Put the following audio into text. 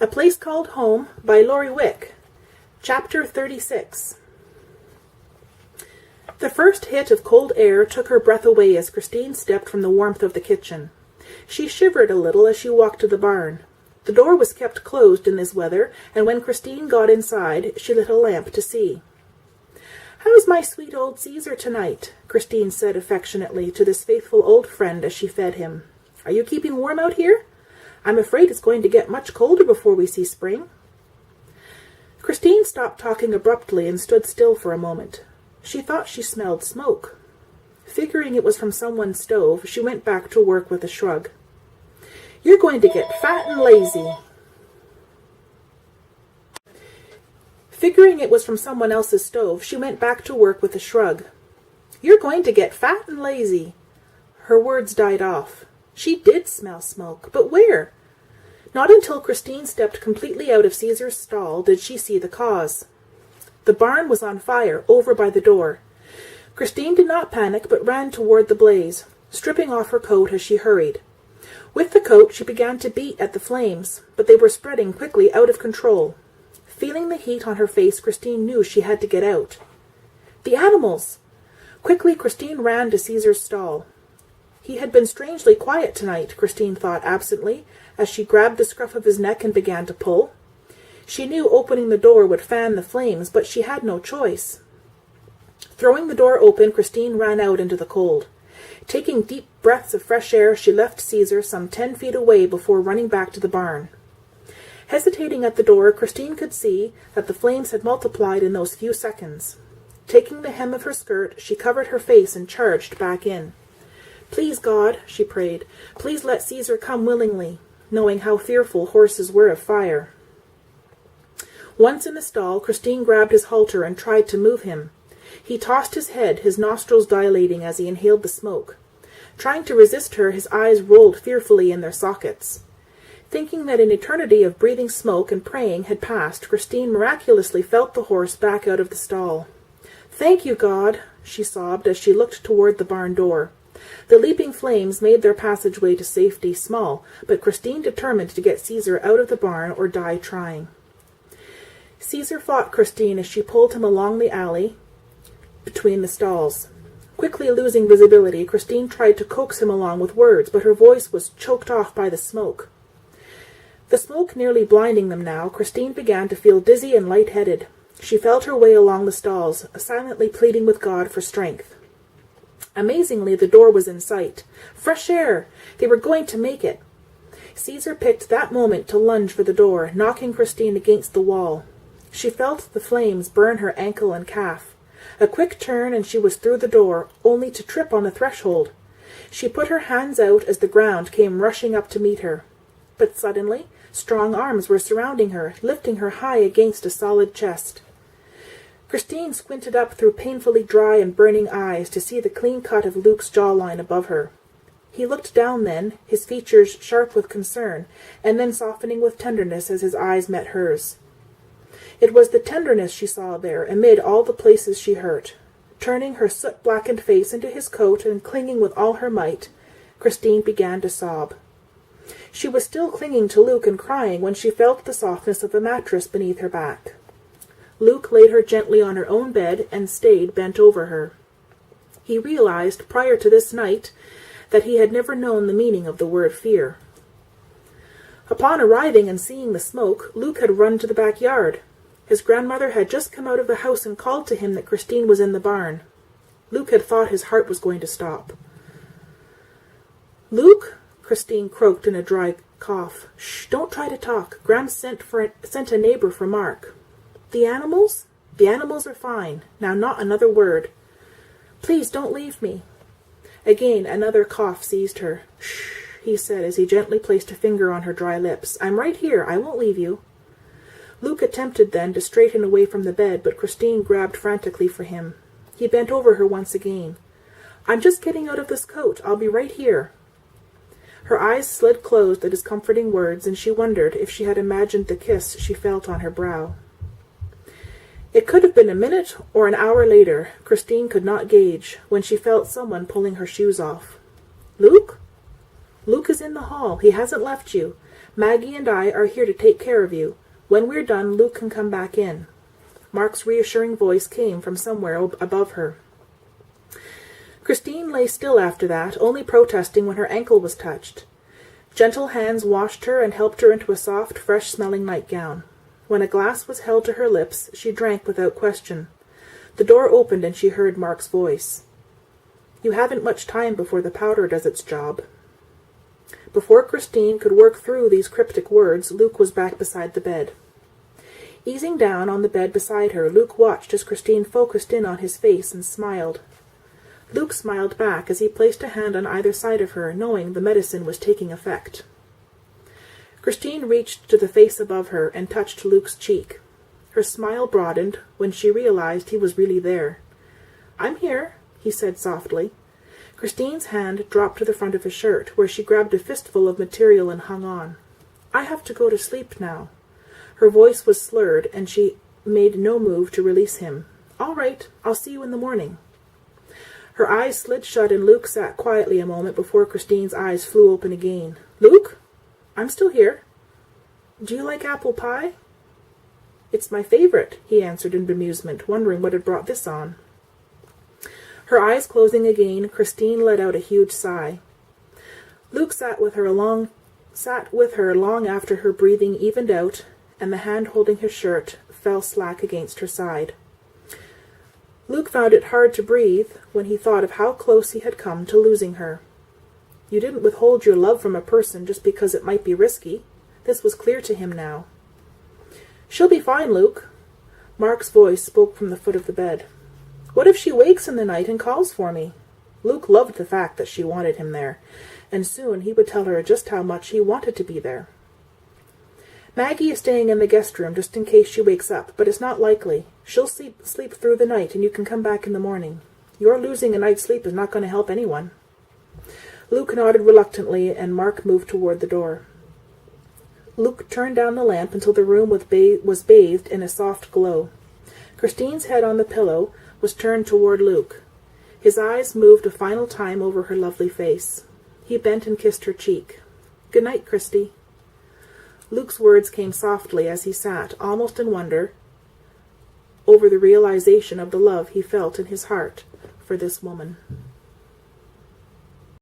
A Place Called Home by Laurie Wick. Chapter 36. The first hit of cold air took her breath away as Christine stepped from the warmth of the kitchen. She shivered a little as she walked to the barn. The door was kept closed in this weather, and when Christine got inside, she lit a lamp to see. "How's my sweet old Caesar tonight?" Christine said affectionately to this faithful old friend as she fed him. "Are you keeping warm out here? I'm afraid it's going to get much colder before we see spring." Christine stopped talking abruptly and stood still for a moment. She thought she smelled smoke. Figuring it was from someone's stove, she went back to work with a shrug. "You're going to get fat and lazy." Figuring it was from someone else's stove, she went back to work with a shrug. "You're going to get fat and lazy." Her words died off. She did smell smoke, but where? Not until Christine stepped completely out of Caesar's stall did she see the cause. The barn was on fire over by the door. Christine did not panic, but ran toward the blaze, stripping off her coat as she hurried. With the coat, she began to beat at the flames, but they were spreading quickly out of control. Feeling the heat on her face, Christine knew she had to get out. The animals! Quickly, Christine ran to Caesar's stall. He had been strangely quiet tonight, Christine thought absently, as she grabbed the scruff of his neck and began to pull. She knew opening the door would fan the flames, but she had no choice. Throwing the door open, Christine ran out into the cold. Taking deep breaths of fresh air, she left Caesar some 10 feet away before running back to the barn. Hesitating at the door, Christine could see that the flames had multiplied in those few seconds. Taking the hem of her skirt, she covered her face and charged back in. "Please, God," she prayed, "please let Caesar come willingly," knowing how fearful horses were of fire. Once in the stall, Christine grabbed his halter and tried to move him. He tossed his head, his nostrils dilating as he inhaled the smoke. Trying to resist her, his eyes rolled fearfully in their sockets. Thinking that an eternity of breathing smoke and praying had passed, Christine miraculously felt the horse back out of the stall. "Thank you, God," she sobbed as she looked toward the barn door. The leaping flames made their passageway to safety small, but Christine determined to get Caesar out of the barn or die trying. Caesar fought Christine as she pulled him along the alley between the stalls. Quickly losing visibility, Christine tried to coax him along with words, but her voice was choked off by the smoke. The smoke nearly blinding them now, Christine began to feel dizzy and light-headed. She felt her way along the stalls, silently pleading with God for strength. Amazingly, the door was in sight. Fresh air! They were going to make it. Caesar picked that moment to lunge for the door, knocking Christine against the wall. She felt the flames burn her ankle and calf. A quick turn and she was through the door, only to trip on the threshold. She put her hands out as the ground came rushing up to meet her. But suddenly, strong arms were surrounding her, lifting her high against a solid chest. Christine squinted up through painfully dry and burning eyes to see the clean cut of Luke's jawline above her. He looked down then, his features sharp with concern, and then softening with tenderness as his eyes met hers. It was the tenderness she saw there, amid all the places she hurt. Turning her soot-blackened face into his coat and clinging with all her might, Christine began to sob. She was still clinging to Luke and crying when she felt the softness of a mattress beneath her back. Luke laid her gently on her own bed and stayed bent over her. He realized, prior to this night, that he had never known the meaning of the word fear. Upon arriving and seeing the smoke, Luke had run to the backyard. His grandmother had just come out of the house and called to him that Christine was in the barn. Luke had thought his heart was going to stop. "Luke?" Christine croaked in a dry cough. "Shh, don't try to talk. Gram sent a neighbor for Mark." "The animals?" "The animals are fine. Now not another word." "Please don't leave me." Again another cough seized her. "Shh," he said as he gently placed a finger on her dry lips. "I'm right here. I won't leave you." Luke attempted then to straighten away from the bed, but Christine grabbed frantically for him. He bent over her once again. "I'm just getting out of this coat. I'll be right here." Her eyes slid closed at his comforting words, and she wondered if she had imagined the kiss she felt on her brow. It could have been a minute or an hour later, Christine could not gauge, when she felt someone pulling her shoes off. "Luke?" "Luke is in the hall. He hasn't left you. Maggie and I are here to take care of you. When we're done, Luke can come back in. Mark's reassuring voice came from somewhere above her. Christine lay still after that, only protesting when her ankle was touched. Gentle hands washed her and helped her into a soft, fresh-smelling nightgown. When a glass was held to her lips, she drank without question. The door opened and she heard Mark's voice. "You haven't much time before the powder does its job." Before Christine could work through these cryptic words, Luke was back beside the bed. Easing down on the bed beside her, Luke watched as Christine focused in on his face and smiled. Luke smiled back as he placed a hand on either side of her, knowing the medicine was taking effect. Christine reached to the face above her and touched Luke's cheek. Her smile broadened when she realized he was really there. "I'm here," he said softly. Christine's hand dropped to the front of his shirt, where she grabbed a fistful of material and hung on. "I have to go to sleep now." Her voice was slurred, and she made no move to release him. "All right, I'll see you in the morning." Her eyes slid shut, and Luke sat quietly a moment before Christine's eyes flew open again. "Luke? I'm still here. Do you like apple pie?" "It's my favorite," he answered in bemusement, wondering what had brought this on. Her eyes closing again, Christine let out a huge sigh. Luke sat with her long after her breathing evened out, and the hand holding his shirt fell slack against her side. Luke found it hard to breathe when he thought of how close he had come to losing her. You didn't withhold your love from a person just because it might be risky. This was clear to him now. "She'll be fine, Luke." Mark's voice spoke from the foot of the bed. "What if she wakes in the night and calls for me?" Luke loved the fact that she wanted him there, and soon he would tell her just how much he wanted to be there. "Maggie is staying in the guest room just in case she wakes up, but it's not likely. She'll sleep through the night, and you can come back in the morning. Your losing a night's sleep is not going to help anyone." Luke nodded reluctantly, and Mark moved toward the door. Luke turned down the lamp until the room was bathed in a soft glow. Christine's head on the pillow was turned toward Luke. His eyes moved a final time over her lovely face. He bent and kissed her cheek. "Good night, Christy." Luke's words came softly as he sat, almost in wonder, over the realization of the love he felt in his heart for this woman.